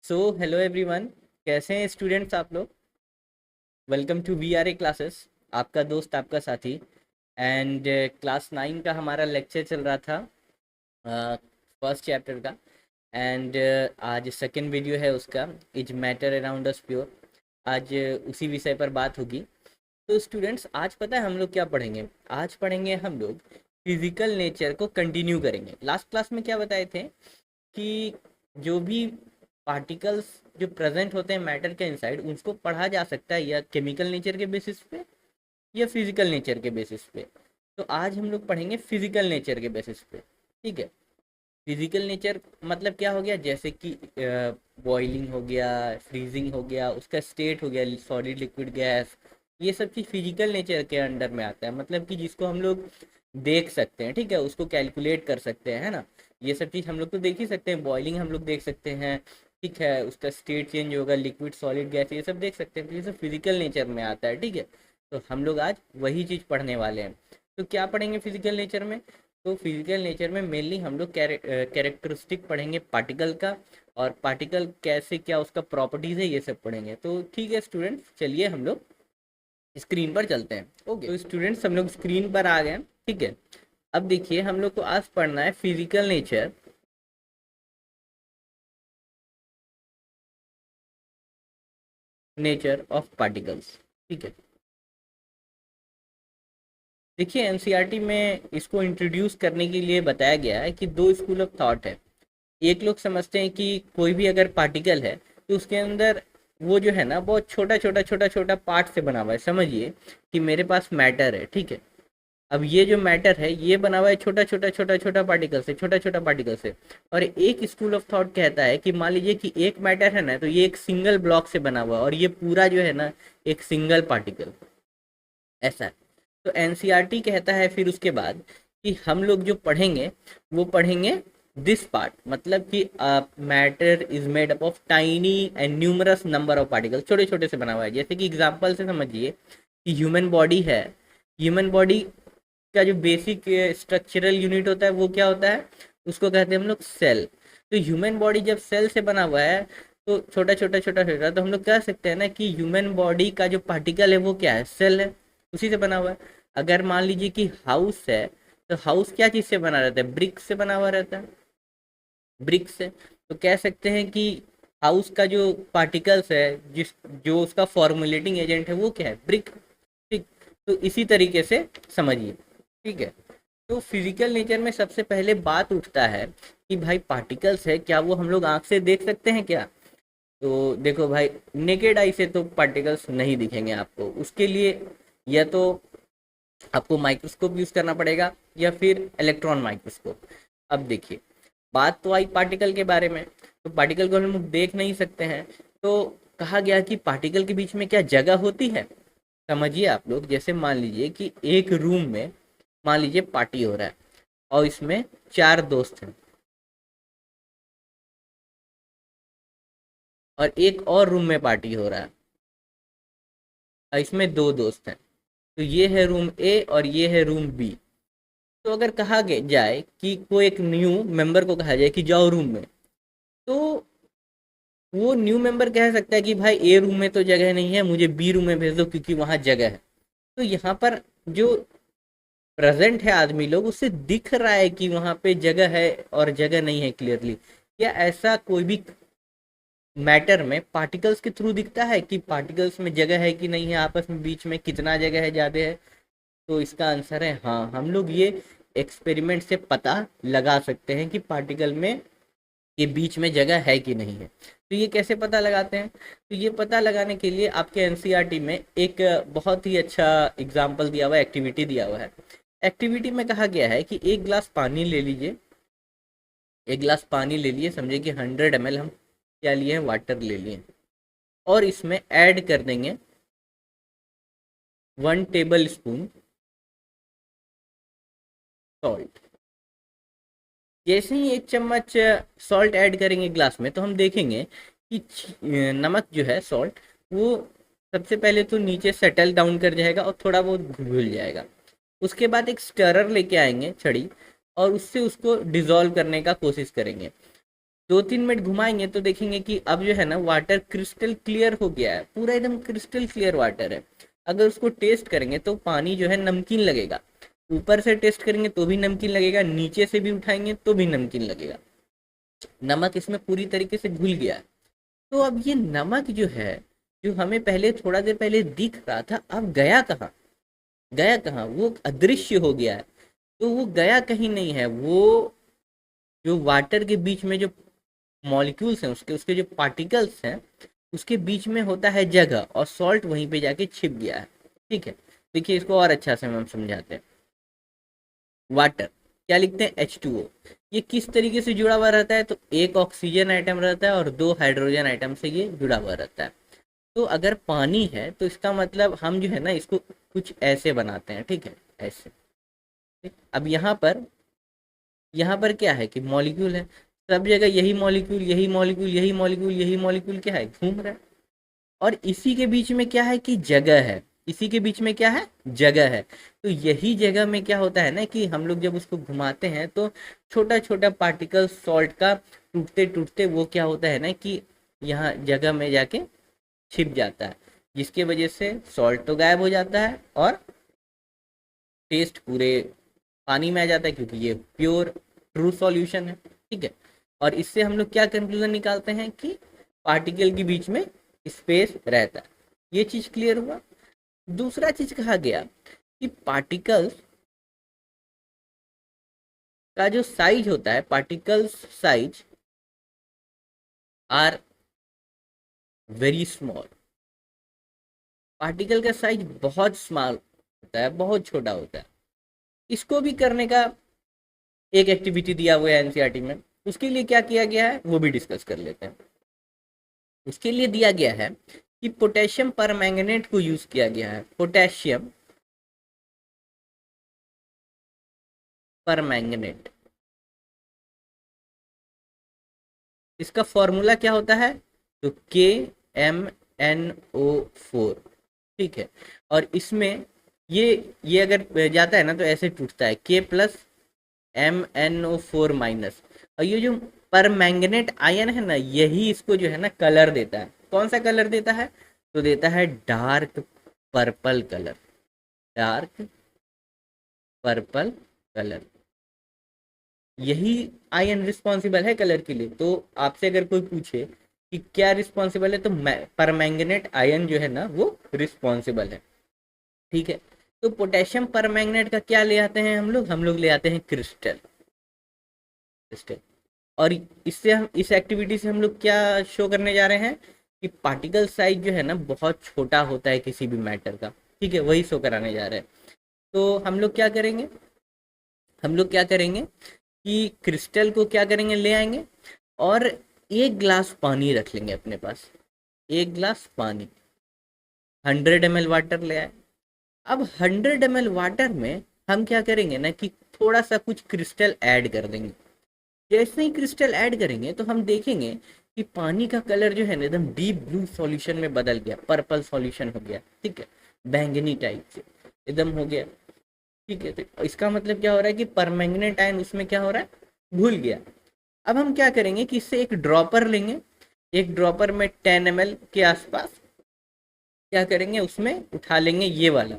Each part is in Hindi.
So hello everyone. कैसे हैं स्टूडेंट्स आप लोग? Welcome to we are a classes. आपका दोस्त, आपका साथी। एंड क्लास 9 का हमारा लेक्चर चल रहा था, फर्स्ट चैप्टर का। एंड आज सेकंड वीडियो है उसका, is matter around us pure. आज उसी विषय पर बात होगी। तो स्टूडेंट्स, आज पता है हम लोग क्या पढ़ेंगे? आज पढ़ेंगे हम लोग फिजिकल नेचर को कंटिन्यू करेंगे। लास्ट क्लास में क्या बताए थे कि जो भी पार्टिकल्स जो प्रेजेंट होते हैं मैटर के इनसाइड, उसको पढ़ा जा सकता है या केमिकल नेचर के बेसिस पे या फिजिकल नेचर के बेसिस पे। तो आज हम लोग पढ़ेंगे फिजिकल नेचर के बेसिस पे। ठीक है। फिजिकल नेचर मतलब क्या हो गया? जैसे कि बॉइलिंग हो गया, फ्रीजिंग हो गया, उसका स्टेट हो गया, सॉलिड लिक्विड गैस। ये सब चीज़ फिजिकल नेचर के अंडर में आता है, मतलब कि जिसको हम लोग देख सकते हैं। ठीक है, उसको कैलकुलेट कर सकते हैं, है ना। ये सब चीज़ हम लोग तो देख ही सकते हैं, बॉइलिंग हम लोग देख सकते हैं। ठीक है, उसका स्टेट चेंज होगा, लिक्विड सॉलिड गैस, ये सब देख सकते हैं। तो ये सब फिजिकल नेचर में आता है। ठीक है, तो हम लोग आज वही चीज़ पढ़ने वाले हैं। तो क्या पढ़ेंगे फिजिकल नेचर में? तो फिजिकल नेचर में मेनली हम लोग कैरेक्टरिस्टिक पढ़ेंगे पार्टिकल का, और पार्टिकल कैसे, क्या उसका प्रॉपर्टीज है, ये सब पढ़ेंगे। तो ठीक है स्टूडेंट्स, चलिए हम लोग स्क्रीन पर चलते हैं। ओके, तो स्टूडेंट्स हम लोग स्क्रीन पर आ गए हैं। ठीक है, अब देखिए हम लोग को आज पढ़ना है physical nature. Nature of particles. ठीक है, देखिए एनसीईआरटी में इसको इंट्रोड्यूस करने के लिए बताया गया है कि दो स्कूल ऑफ थॉट है। एक लोग समझते हैं कि कोई भी अगर पार्टिकल है तो उसके अंदर वो जो है ना, बहुत छोटा छोटा छोटा छोटा पार्ट से बना हुआ है। समझिए कि मेरे पास मैटर है। ठीक है, अब ये जो मैटर है ये बना हुआ है छोटा छोटा छोटा छोटा पार्टिकल से, छोटा छोटा पार्टिकल से। और एक स्कूल ऑफ थॉट कहता है कि मान लीजिए कि एक मैटर है ना, तो ये एक सिंगल ब्लॉक से बना हुआ है, और ये पूरा जो है ना एक सिंगल पार्टिकल। ऐसा है। तो एनसीईआरटी कहता है फिर उसके बाद कि हम लोग जो पढ़ेंगे वो पढ़ेंगे दिस पार्ट, मतलब कि matter is made up of tiny and numerous number of particle. छोटे छोटे से बना हुआ है। जैसे कि एग्जांपल से समझिए कि ह्यूमन बॉडी है। ह्यूमन बॉडी का जो बेसिक स्ट्रक्चरल यूनिट होता है वो क्या होता है? उसको कहते हैं हम लोग सेल। तो ह्यूमन बॉडी जब सेल से बना हुआ है तो छोटा छोटा छोटा छोटा, तो हम लोग कह सकते हैं ना कि ह्यूमन बॉडी का जो पार्टिकल है वो क्या है? सेल है, उसी से बना हुआ है। अगर मान लीजिए कि हाउस है, तो हाउस क्या चीज से बना रहता है? ब्रिक से बना हुआ रहता है, ब्रिक से। तो कह सकते हैं कि हाउस का जो पार्टिकल्स है, जिस जो उसका फॉर्मुलेटिंग एजेंट है वो क्या है? ब्रिक। ठीक, तो इसी तरीके से समझिए। ठीक है, तो फिजिकल नेचर में सबसे पहले बात उठता है कि भाई पार्टिकल्स है, क्या वो हम लोग आंख से देख सकते हैं क्या? तो देखो भाई, नेकेड आई से तो पार्टिकल्स नहीं दिखेंगे आपको। उसके लिए या तो आपको माइक्रोस्कोप यूज करना पड़ेगा या फिर इलेक्ट्रॉन माइक्रोस्कोप। अब देखिए, बात तो आई पार्टिकल के बारे में। तो पार्टिकल को हम लोग देख नहीं सकते हैं, तो कहा गया कि पार्टिकल के बीच में क्या जगह होती है? समझिए आप लोग, जैसे मान लीजिए कि एक रूम में मान लीजिए पार्टी हो रहा है, और इसमें चार दोस्त हैं, और एक और रूम में पार्टी हो रहा है, और इसमें दो दोस्त हैं। तो ये है रूम ए और ये है रूम बी। तो अगर कहा जाए कि कोई एक न्यू मेंबर को कहा जाए कि जाओ रूम में, तो वो न्यू मेंबर कह सकता है कि भाई ए रूम में तो जगह नहीं है, मुझे बी रूम में भेज दो क्योंकि वहां जगह है। तो यहाँ पर जो प्रेजेंट है आदमी लोग, उससे दिख रहा है कि वहां पे जगह है और जगह नहीं है क्लियरली। या ऐसा कोई भी मैटर में पार्टिकल्स के थ्रू दिखता है कि पार्टिकल्स में जगह है कि नहीं है, आपस में बीच में कितना जगह है, ज़्यादा है? तो इसका आंसर है हाँ। हम लोग ये एक्सपेरिमेंट से पता लगा सकते हैं कि पार्टिकल में ये बीच में जगह है कि नहीं है। तो ये कैसे पता लगाते हैं? तो ये पता लगाने के लिए आपके एनसीईआरटी में एक बहुत ही अच्छा एग्जाम्पल दिया हुआ है, एक्टिविटी दिया हुआ है। एक्टिविटी में कहा गया है कि एक गिलास पानी ले लीजिए। एक गिलास पानी ले लिए, समझिए कि 100 ml हम क्या लिए हैं? वाटर ले लिए। और इसमें ऐड कर देंगे 1 टेबल स्पून सॉल्ट। जैसे ही एक चम्मच सॉल्ट ऐड करेंगे ग्लास में, तो हम देखेंगे कि नमक जो है, सॉल्ट, वो सबसे पहले तो नीचे सेटल डाउन कर जाएगा और थोड़ा बहुत घुल जाएगा। उसके बाद एक स्टरर लेके आएंगे, छड़ी, और उससे उसको डिजोल्व करने का कोशिश करेंगे। 2-3 मिनट घुमाएंगे तो देखेंगे कि अब जो है ना वाटर क्रिस्टल क्लियर हो गया है, पूरा एकदम क्रिस्टल क्लियर वाटर है। अगर उसको टेस्ट करेंगे तो पानी जो है नमकीन लगेगा, ऊपर से टेस्ट करेंगे तो भी नमकीन लगेगा, नीचे से भी उठाएंगे तो भी नमकीन लगेगा। नमक इसमें पूरी तरीके से घुल गया है। तो अब ये नमक जो है, जो हमें पहले थोड़ा देर पहले दिख रहा था, अब गया कहाँ? गया कहाँ? वो अदृश्य हो गया है। तो वो गया कहीं नहीं है, वो जो वाटर के बीच में जो मॉलिक्यूल्स हैं, उसके उसके जो पार्टिकल्स हैं, उसके बीच में होता है जगह, और सॉल्ट वहीं पे जाके छिप गया है। ठीक है, देखिए इसको और अच्छा से हम समझाते हैं। वाटर क्या लिखते हैं? H2O। ये किस तरीके से जुड़ा हुआ रहता है? तो एक ऑक्सीजन आइटम रहता है और 2 हाइड्रोजन आइटम से ये जुड़ा हुआ रहता है। तो अगर पानी है तो इसका मतलब हम जो है ना इसको कुछ ऐसे बनाते हैं, ठीक है, ऐसे। ठीक? अब यहाँ पर क्या है कि मॉलिक्यूल है, सब जगह यही मॉलिक्यूल, यही मॉलिक्यूल, यही मॉलिक्यूल, यही मॉलिक्यूल क्या है? घूम रहा है। और इसी के बीच में क्या है कि जगह है, इसी के बीच में क्या है? जगह है। तो यही जगह में क्या होता है ना कि हम लोग जब उसको घुमाते हैं तो छोटा छोटा पार्टिकल सॉल्ट का टूटते टूटते वो क्या होता है ना कि यहाँ जगह में जाके छिप जाता है, जिसके वजह से सॉल्ट तो गायब हो जाता है और टेस्ट पूरे पानी में आ जाता है, क्योंकि ये प्योर ट्रू सॉल्यूशन है। ठीक है, और इससे हम लोग क्या कंक्लूजन निकालते हैं कि पार्टिकल के बीच में स्पेस रहता है। ये चीज क्लियर हुआ। दूसरा चीज कहा गया कि पार्टिकल्स का जो साइज होता है, particles size are very small. Particle का साइज बहुत स्मॉल होता है, बहुत छोटा होता है। इसको भी करने का एक एक्टिविटी दिया हुआ है एनसीईआरटी में। उसके लिए क्या किया गया है वो भी डिस्कस कर लेते हैं। उसके लिए दिया गया है कि पोटेशियम परमैंगनेट को यूज किया गया है। पोटेशियम परमैंगनेट, इसका फॉर्मूला क्या होता है? तो KMnO4। ठीक है, और इसमें ये अगर जाता है ना तो ऐसे टूटता है K+MnO4-। और ये जो परमैंगनेट आयन है ना, यही इसको जो है ना कलर देता है। कौन सा कलर देता है? तो देता है dark purple colour. Dark purple colour, यही आयन रिस्पॉन्सिबल है कलर के लिए। तो आपसे अगर कोई पूछे कि क्या रिस्पॉन्सिबल है, तो परमैंगनेट आयन जो है ना वो रिस्पॉन्सिबल है। ठीक है, तो पोटेशियम परमैंगनेट का क्या ले आते हैं हम लोग ले आते हैं क्रिस्टल। क्रिस्टल, और इससे हम इस एक्टिविटी से हम लोग क्या शो करने जा रहे हैं कि पार्टिकल साइज जो है ना बहुत छोटा होता है किसी भी मैटर का। ठीक है, वही शो कराने जा रहे हैं। तो हम लोग क्या करेंगे कि क्रिस्टल को क्या करेंगे, ले आएंगे और 1 ग्लास पानी रख लेंगे अपने पास। 1 ग्लास पानी, 100 ml वाटर ले आए। अब 100 ml वाटर में हम क्या करेंगे ना कि थोड़ा सा कुछ क्रिस्टल ऐड कर देंगे। जैसे ही क्रिस्टल ऐड करेंगे तो हम देखेंगे कि पानी का कलर जो है ना एकदम डीप ब्लू सॉल्यूशन में बदल गया, पर्पल सॉल्यूशन हो गया। ठीक है, बैंगनी टाइप से एकदम हो गया। ठीक है, तो इसका मतलब क्या हो रहा है कि परमैंगनेट आयन उसमें क्या हो रहा है, घुल गया। अब हम क्या करेंगे कि इससे एक ड्रॉपर लेंगे, एक ड्रॉपर में 10 ml के आसपास क्या करेंगे, उसमें उठा लेंगे ये वाला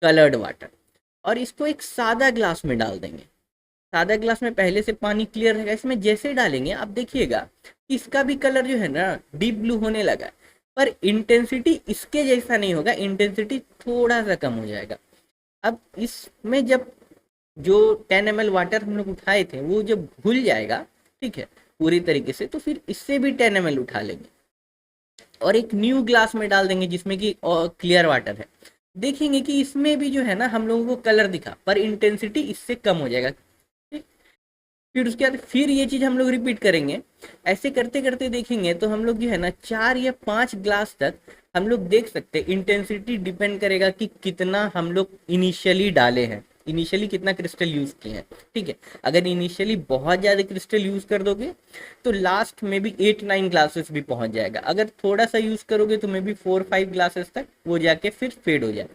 कलर्ड वाटर, और इसको एक सादा ग्लास में डाल देंगे। सादा ग्लास में पहले से पानी क्लियर रहेगा, इसमें जैसे डालेंगे आप देखिएगा कि इसका भी कलर जो है ना डीप ब्लू होने लगा है, पर इंटेंसिटी इसके जैसा नहीं होगा, इंटेंसिटी थोड़ा सा कम हो जाएगा। अब इसमें जब जो 10 ml वाटर हम लोग उठाए थे वो जब घुल जाएगा, ठीक है, पूरी तरीके से, तो फिर इससे भी 10 ml उठा लेंगे और एक न्यू ग्लास में डाल देंगे जिसमें कि क्लियर वाटर है। देखेंगे कि इसमें भी जो है ना हम लोगों को कलर दिखा, पर इंटेंसिटी इससे कम हो जाएगा। ठीक? फिर उसके बाद फिर ये चीज हम लोग रिपीट करेंगे। ऐसे करते करते देखेंगे तो हम लोग जो है ना 4 या 5 ग्लास तक हम लोग देख सकते हैं। इंटेंसिटी डिपेंड करेगा कि कितना हम लोग इनिशियली डाले हैं, इनिशियली कितना क्रिस्टल यूज किए हैं। ठीक है, अगर इनिशियली बहुत ज्यादा क्रिस्टल यूज कर दोगे तो लास्ट में भी 8-9 ग्लासेस भी पहुंच जाएगा। अगर थोड़ा सा यूज करोगे तो मे बी 4-5 ग्लासेस तक वो जाके फिर फेड हो जाए।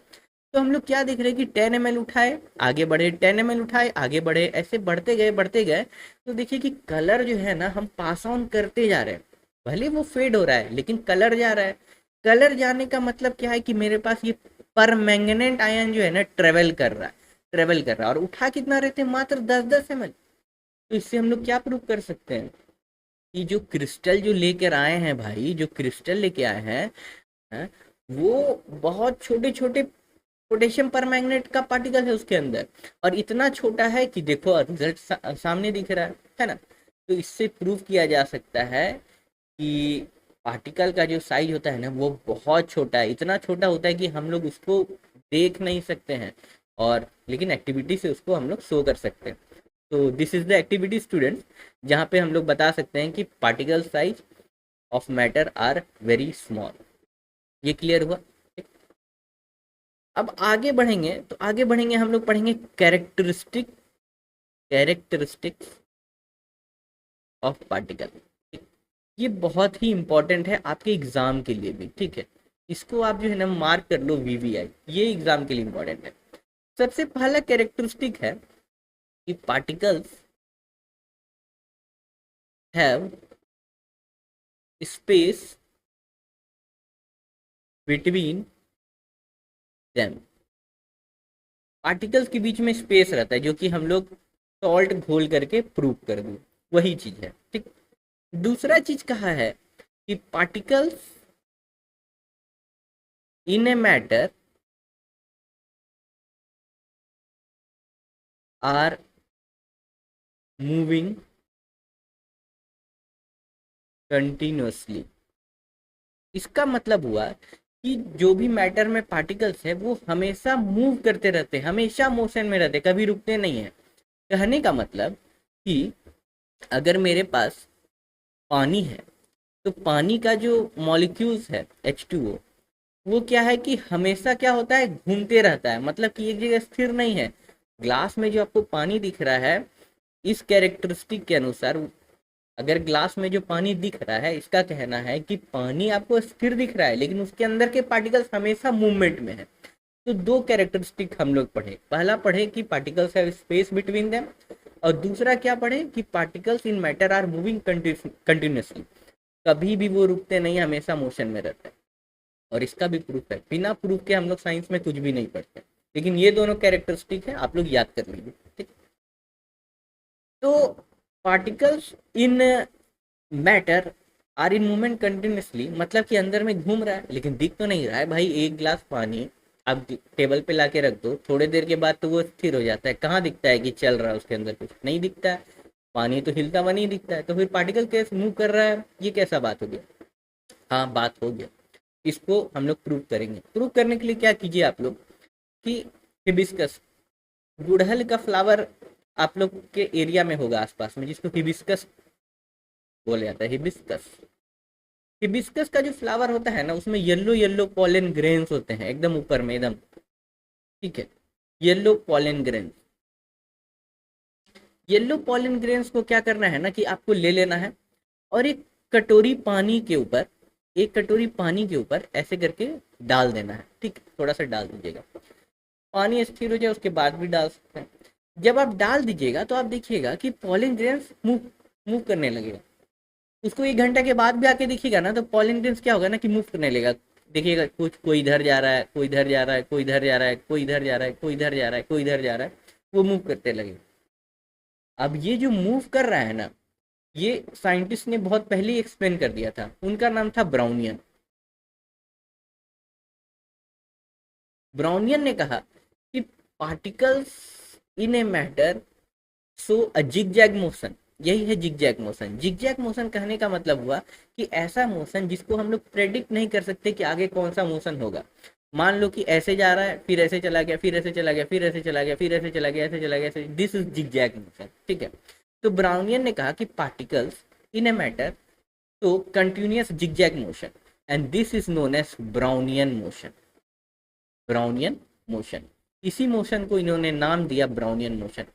तो हम लोग क्या देख रहे हैं कि 10 ml उठाए आगे बढ़े, 10 ml उठाए आगे बढ़े, ऐसे बढ़ते गए। तो देखिए कि कलर जो है ना हम पास ऑन करते जा रहे हैं, भले वो फेड हो रहा है लेकिन कलर जा रहा है। कलर जाने का मतलब क्या है कि मेरे पास ये परमैंगनेट आयन जो है ना ट्रेवल कर रहा है, और उठा कितना रहते हैं, मात्र 10-10 ml। तो इससे हम लोग क्या प्रूव कर सकते हैं कि जो क्रिस्टल जो लेकर आए हैं भाई, जो क्रिस्टल लेके आए हैं, वो बहुत छोटे छोटे पोटेशियम परमैंगनेट का पार्टिकल है उसके अंदर, और इतना छोटा है कि देखो रिजल्ट सामने दिख रहा है ना। तो इससे प्रूव किया जा सकता है कि पार्टिकल का जो साइज होता है ना वो बहुत छोटा है, इतना छोटा होता है कि हम लोग उसको देख नहीं सकते हैं, और लेकिन एक्टिविटी से उसको हम लोग शो कर सकते हैं। तो this is the activity students, जहाँ पे हम लोग बता सकते हैं कि particle size of matter are very small. ये क्लियर हुआ? अब आगे बढ़ेंगे हम लोग पढ़ेंगे कैरेक्टरिस्टिक्स ऑफ पार्टिकल। ये बहुत ही इंपॉर्टेंट है आपके एग्जाम के लिए भी, ठीक है। इसको आप जो है ना मार्क कर लो VVI, ये एग्जाम के लिए इंपॉर्टेंट है। सबसे पहला कैरेक्टरिस्टिक है कि particles have space between them. Particles के बीच में स्पेस रहता है, जो कि हम लोग सॉल्ट घोल करके प्रूव कर दूं, वही चीज है, ठीक। दूसरा चीज कहा है कि particles in a matter are moving continuously. इसका मतलब हुआ कि जो भी मैटर में पार्टिकल्स है वो हमेशा मूव करते रहते हैं, हमेशा मोशन में रहते, कभी रुकते नहीं है। कहने का मतलब कि अगर मेरे पास पानी है तो पानी का जो मॉलिक्यूल्स है H2O, वो क्या है कि हमेशा क्या होता है, घूमते रहता है, मतलब कि एक जगह स्थिर नहीं है। ग्लास में जो आपको पानी दिख रहा है, इस कैरेक्टरिस्टिक के अनुसार अगर ग्लास में जो पानी दिख रहा है, इसका कहना है कि पानी आपको स्थिर दिख रहा है लेकिन उसके अंदर के पार्टिकल्स हमेशा मूवमेंट में है। तो दो कैरेक्टरिस्टिक हम लोग पढ़े, पहला पढ़े कि particles have space between them, और दूसरा क्या पढ़े कि particles in matter are moving continuously, कभी भी वो रुकते नहीं, हमेशा मोशन में रहते हैं। और इसका भी प्रूफ है, बिना प्रूफ के हम लोग साइंस में कुछ भी नहीं पढ़ते, लेकिन ये दोनों कैरेक्टरिस्टिक है, आप लोग याद कर लीजिए, ठीक। तो particles in matter are in movement continuously, मतलब कि अंदर में घूम रहा है लेकिन दिख तो नहीं रहा है भाई। एक गिलास पानी आप टेबल पे लाके रख दो, थोड़ी देर के बाद तो वो स्थिर हो जाता है, कहाँ दिखता है कि चल रहा है, उसके अंदर कुछ नहीं दिखता है, पानी तो हिलता हुआ नहीं दिखता है, तो फिर पार्टिकल कैसे मूव कर रहा है, ये कैसा बात हो गया? हाँ, बात हो गया। इसको हम लोग प्रूव करेंगे। प्रूव करने के लिए क्या कीजिए आप लोग कि हिबिस्कस, गुड़हल का फ्लावर आप लोग के एरिया में होगा आसपास में, जिसको हिबिस्कस बोला जाता है। हिबिस्कस, हिबिस्कस का जो फ्लावर होता है ना, उसमें येलो येलो पॉलन ग्रेन्स होते हैं एकदम ऊपर में, एकदम, ठीक है, yellow pollen grains. Yellow pollen grains को क्या करना है ना कि आपको ले लेना है, और कटोरी पानी के ऊपर एक कटोरी पानी के ऊपर ऐसे करके डाल देना है, ठीक, थोड़ा सा डाल दीजिएगा, पानी स्थिर हो जाए उसके बाद भी डाल सकते हैं। जब आप डाल दीजिएगा तो आप देखिएगा कि पॉलन ग्रेन्स मूव मूव करने लगेगा। उसको 1 घंटा के बाद भी आके देखिएगा ना, तो पॉलन ग्रेन्स क्या होगा ना कि मूव करने लगेगा। देखिएगा कुछ, कोई इधर जा रहा है, कोई इधर जा रहा है, कोई इधर जा रहा है, कोई इधर जा रहा है, कोई इधर जा रहा है, कोई इधर जा रहा है, वो मूव करते लगेगा। अब ये जो मूव कर रहा है ना, ये साइंटिस्ट ने बहुत पहले ही एक्सप्लेन कर दिया था, उनका नाम था ब्राउनियन। ब्राउनियन ने कहा कि particles in a matter so a zigzag motion. यही है जिगजैग मोशन। जिगजैग मोशन कहने का मतलब हुआ कि ऐसा मोशन जिसको हम लोग प्रेडिक्ट नहीं कर सकते कि आगे कौन सा मोशन होगा। मान लो कि ऐसे जा रहा है, फिर ऐसे चला गया, फिर ऐसे चला गया, फिर ऐसे चला गया, फिर ऐसे चला गया, ऐसे चला गया, ऐसे, दिस इज जिगजैग मोशन, ठीक है। तो ब्राउनियन ने कहा कि पार्टिकल्स इन ए मैटर तो continuous zigzag motion, and this is known as Brownian motion. Brownian motion, इसी मोशन को इन्होंने नाम दिया ब्राउनियन मोशन।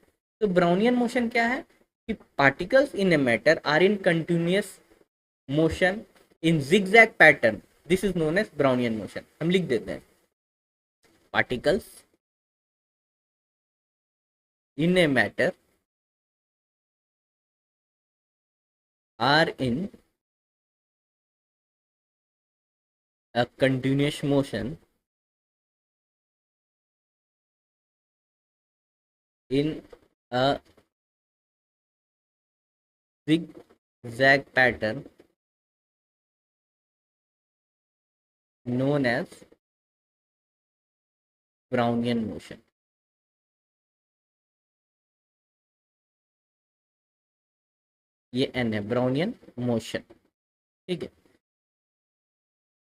तो ब्राउनियन मोशन क्या है कि particles in a matter are in continuous motion in zigzag pattern, this is known as Brownian motion. हम लिख देते हैं particles in a matter are in a continuous motion in a zigzag pattern known as Brownian motion. ये एन है, ब्राउनियन मोशन। ठीक है,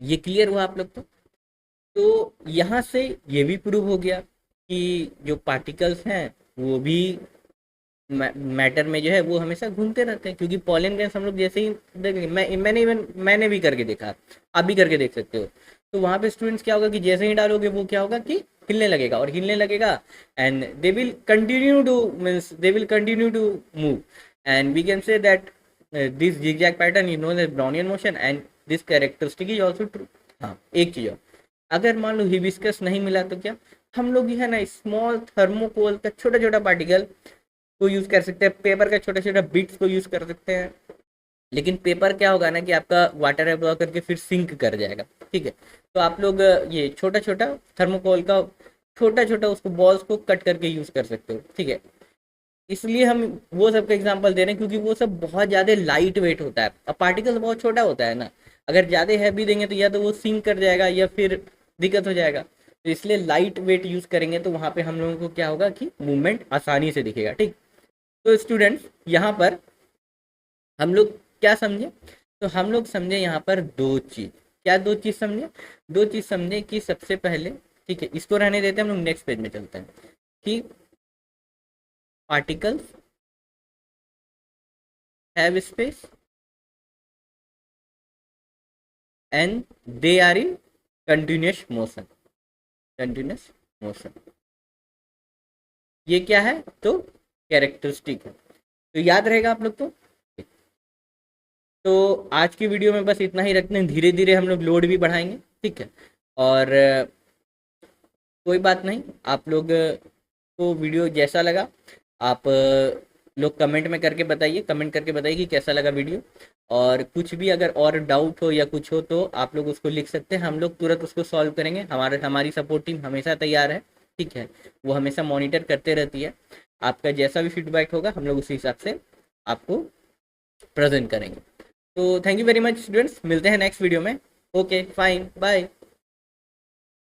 ये क्लियर हुआ आप लोग को? तो यहाँ से ये भी प्रूव हो गया कि जो पार्टिकल्स हैं वो भी मैटर में जो है वो हमेशा घूमते रहते हैं, क्योंकि पॉलन गैस हम लोग जैसे ही देखेंगे, मैंने भी करके देखा, आप भी करके देख सकते हो। तो वहाँ पे स्टूडेंट्स क्या होगा कि जैसे ही डालोगे वो क्या होगा कि हिलने लगेगा, और हिलने लगेगा and they will continue to means they will continue to move, and we can say that this zigzag pattern is known as Brownian motion and this characteristic is also true। हाँ, एक चीज और, अगर मान लो हिबिस्कस नहीं मिला तो क्या हम लोग ये है ना स्मॉल थर्मोकोल का छोटा छोटा पार्टिकल को यूज कर सकते हैं, पेपर का छोटा छोटा बिट्स को यूज कर सकते हैं। लेकिन पेपर क्या होगा ना कि आपका वाटर एब्जॉर्ब करके फिर सिंक कर जाएगा। ठीक है, तो आप लोग ये छोटा छोटा थर्मोकोल का छोटा छोटा उसको बॉल्स को कट करके यूज कर सकते हो। ठीक है, इसलिए हम वो सब का एग्जांपल दे रहे हैं क्योंकि वो सब बहुत ज़्यादा लाइट वेट होता है। अब पार्टिकल बहुत छोटा होता है ना, अगर ज़्यादा हैवी देंगे तो या तो वो सिंक कर जाएगा या फिर दिक्कत हो जाएगा। तो इसलिए लाइट वेट यूज़ करेंगे तो वहाँ पे हम लोगों को क्या होगा कि मूवमेंट आसानी से दिखेगा। ठीक, तो स्टूडेंट्स यहाँ पर हम लोग क्या समझे? तो हम लोग समझे यहाँ पर दो चीज़। क्या दो चीज़ समझे? दो चीज़ समझे कि सबसे पहले, ठीक है इसको रहने देते हैं, हम लोग नेक्स्ट पेज में चलते हैं, कि particles have space and they are in continuous motion। continuous motion ये क्या है? तो कैरेक्टरिस्टिक है। तो याद रहेगा आप लोग को। तो आज की वीडियो में बस इतना ही रखते हैं, धीरे धीरे हम लोग लोड भी बढ़ाएंगे। ठीक है, और कोई बात नहीं, आप लोग को वीडियो जैसा लगा आप लोग कमेंट में करके बताइए, कमेंट करके बताइए कि कैसा लगा वीडियो। और कुछ भी अगर और डाउट हो या कुछ हो तो आप लोग उसको लिख सकते हैं, हम लोग तुरंत उसको सॉल्व करेंगे। हमारी सपोर्ट टीम हमेशा तैयार है। ठीक है, वो हमेशा मॉनिटर करते रहती है। आपका जैसा भी फीडबैक होगा हम लोग उसी हिसाब से आपको प्रेजेंट करेंगे। तो thank you very much students, मिलते हैं नेक्स्ट वीडियो में। Okay fine, bye.